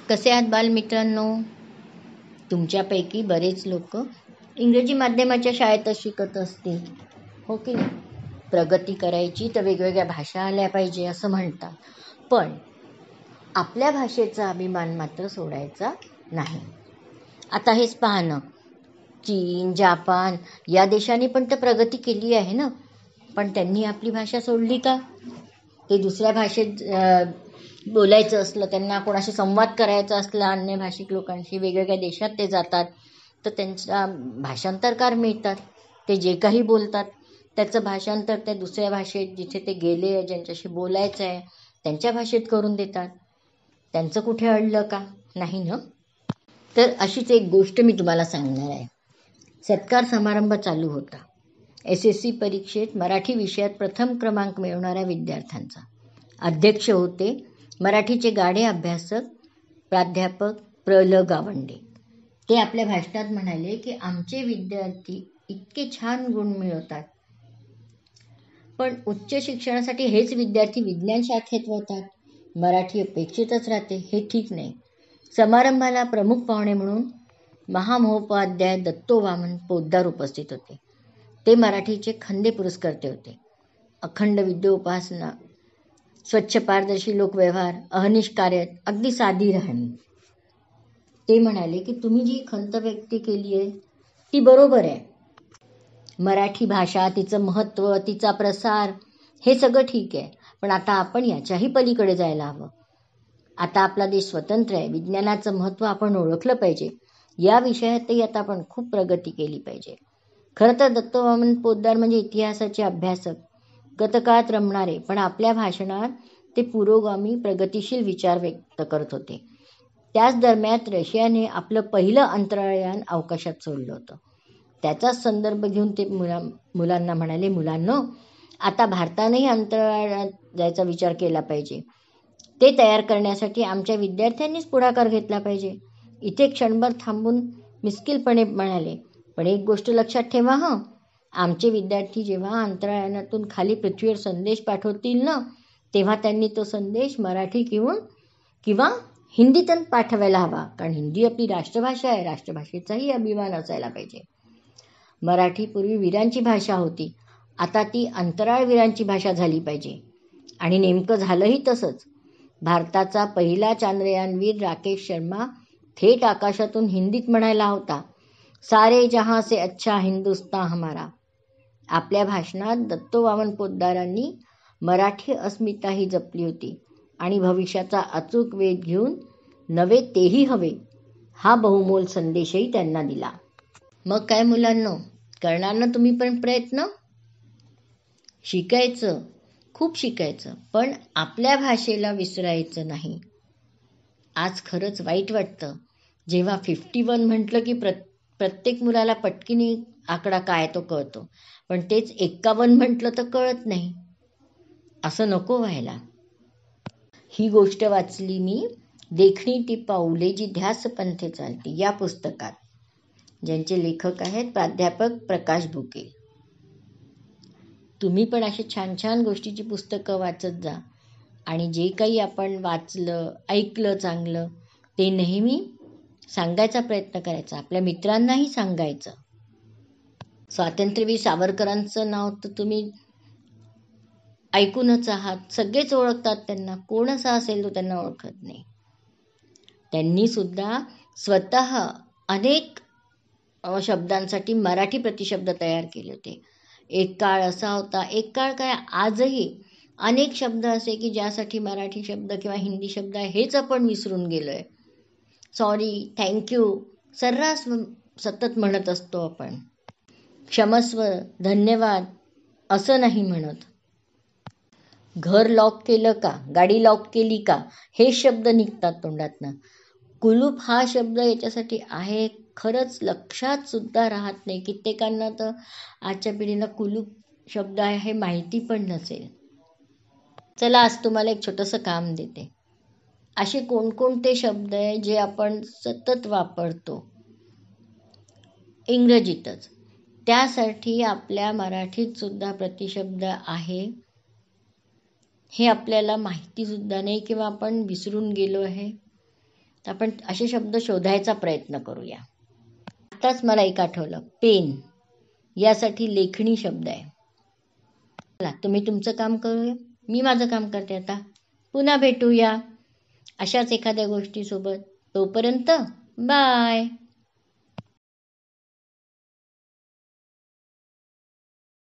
कसे आहात बालमित्रांनो? तुमच्यापैकी बरेच लोक इंग्रजी माध्यमाच्या शाळेतच शिकत असतील, हो की नाही? प्रगती करायची तर वेगवेगळ्या भाषा आल्या पाहिजे असं म्हणतात, पण आपल्या भाषेचा अभिमान मात्र सोडायचा नाही. आता हेच पाहणं, चीन, जापान या देशांनी पण तर प्रगती केली आहे ना, पण त्यांनी आपली भाषा सोडली का? ते दुसऱ्या भाषेत बोलायचं असलं, त्यांना कोणाशी संवाद करायचा असला अन्य भाषिक लोकांशी, वेगवेगळ्या देशात ते जातात, तर त्यांचा भाषांतरकार मिळतात. ते जे काही बोलतात त्याचं भाषांतर त्या दुसऱ्या भाषेत जिथे ते गेले, ज्यांच्याशी बोलायचं आहे त्यांच्या भाषेत करून देतात. त्यांचं कुठे अडलं का? नाही ना. तर अशीच एक गोष्ट मी तुम्हाला सांगणार आहे. सत्कार समारंभ चालू होता. SSC परीक्षेत मराठी विषयात प्रथम क्रमांक मिळवणाऱ्या विद्यार्थ्यांचा. अध्यक्ष होते मराठीचे गाढे अभ्यासक प्राध्यापक प्र.ल. गावंडे. ते आपल्या भाषणात म्हणाले की आमचे विद्यार्थी इतके छान गुण मिळवतात, पण उच्च शिक्षणासाठी हेच विद्यार्थी विज्ञान शाखेत वळतात, मराठी अपेक्षितच राहते, हे ठीक नाही. समारंभाला प्रमुख पाहुणे म्हणून महामहोपाध्याय दत्तो वामन पोद्दार उपस्थित होते. ते मराठीचे खंदे पुरस्कर्ते होते. अखंड विद्योपासना, स्वच्छ पारदर्शी लोकव्यवहार, अहर्निश कार्य, अगदी साधी राहणी. ते म्हणाले की तुम्ही जी खंत व्यक्त केली आहे ती बरोबर आहे. मराठी भाषा, तिचं महत्त्व, तिचा प्रसार हे सगळं ठीक आहे, पण आता आपण याच्याही पलीकडे जायला हवं. आता आपला देश स्वतंत्र आहे, विज्ञानाचं महत्त्व आपण ओळखलं पाहिजे. या विषयातही आता आपण खूप प्रगती केली पाहिजे. खरं तर दत्तो वामन पोद्दार म्हणजे इतिहासाचे अभ्यासक, गतकाळात रमणारे, पण आपल्या भाषणात ते पुरोगामी प्रगतिशील विचार व्यक्त करत होते. त्याच दरम्यान रशियाने आपलं पहिलं अंतराळयान अवकाशात सोडलं होतं. त्याचाच संदर्भ घेऊन ते मुलांना म्हणाले, मुलांनो, आता भारतानेही अंतराळात जायचा विचार केला पाहिजे. ते तयार करण्यासाठी आमच्या विद्यार्थ्यांनीच पुढाकार घेतला पाहिजे. इथे क्षणभर थांबून मिस्किलपणे म्हणाले, पण एक गोष्ट लक्षात ठेवा हं, आमचे विद्यार्थी जेव्हा अंतराळयानातून खाली पृथ्वीवर संदेश पाठवतील ना, तेव्हा त्यांनी तो संदेश मराठी किंवा हिंदीतून पाठवायला हवा, कारण हिंदी आपली राष्ट्रभाषा आहे. राष्ट्रभाषेचाही अभिमान असायला पाहिजे. मराठी पूर्वी वीरांची भाषा होती, आता ती अंतराळवीरांची भाषा झाली पाहिजे. आणि नेमकं झालंही तसंच. भारताचा पहिला चांद्रयानवीर राकेश शर्मा थेट आकाशातून हिंदीत म्हणायला होता, सारे जहां से अच्छा हिंदुस्तान हमारा. आपल्या भाषणात दत्तो वामन पोद्दारांनी मराठी अस्मिताही जपली होती आणि भविष्याचा अचूक वेध घेऊन नवे तेही हवे हा बहुमोल संदेशही त्यांना दिला. मग काय मुलांनो, करणार ना तुम्ही पण प्रयत्न? शिकायचं, खूप शिकायचं, पण आपल्या भाषेला विसरायचं नाही. आज खरंच वाईट वाटतं जेव्हा 51 म्हटलं की प्रत्येक मुलाला पटकीने आकडा काय तो कळतो, पण तेच 51 म्हटलं तर कळत नाही. असं नको व्हायला. ही गोष्ट वाचली मी देखणी ती पाऊले जी ध्यास पंथे चालती या पुस्तकात, ज्यांचे लेखक आहेत प्राध्यापक प्रकाश भुके. तुम्ही पण अशी छान छान गोष्टीची पुस्तकं वाचत जा आणि जे काही आपण वाचलं, ऐकलं चांगलं, ते नेहमी सांगायचा प्रयत्न करायचा, आपल्या मित्रांनाही सांगायचं. स्वातंत्र्यवीर सावरकरांचं नाव तर तुम्ही ऐकूनच आहात, सगळेच ओळखतात त्यांना. कोण असा असेल तो त्यांना ओळखत नाही. त्यांनी सुद्धा स्वतः अनेक शब्दांसाठी मराठी प्रतिशब्द तयार केले होते. एक काळ असा होता, एक काळ काय आजही अनेक शब्द असे की ज्यासाठी मराठी शब्द किंवा हिंदी शब्द आहे हेच आपण विसरून गेलोय. सॉरी, थँक्यू सर्रास सतत म्हणत असतो आपण. क्षमस्व, धन्यवाद असं नाही म्हणत. घर लॉक केलं का, गाडी लॉक केली का, हे शब्द निघतात तोंडातनं. कुलूप हा शब्द याच्यासाठी आहे, खरंच लक्षात सुद्धा राहत नाही. कित्येकांना तर आजच्या पिढीला कुलूप शब्द आहे हे माहिती पण नसेल. चला, आज तुम्हाला एक छोटंसं काम देते. असे कोणकोणते शब्द आहे जे आपण सतत वापरतो इंग्रजीतच, त्यासाठी आपल्या मराठीत सुद्धा प्रतिशब्द आहे, हे आपल्याला माहिती सुद्धा नाही किंवा आपण विसरून गेलो आहे. तर आपण असे शब्द शोधायचा प्रयत्न करूया. आत्ताच मला एक आठवलं, पेन यासाठी लेखणी शब्द आहे. चला, तुम्ही तुमचं काम करूया, मी माझं काम करते. आता पुन्हा भेटूया अशाच एखाद्या गोष्टीसोबत. तोपर्यंत बाय.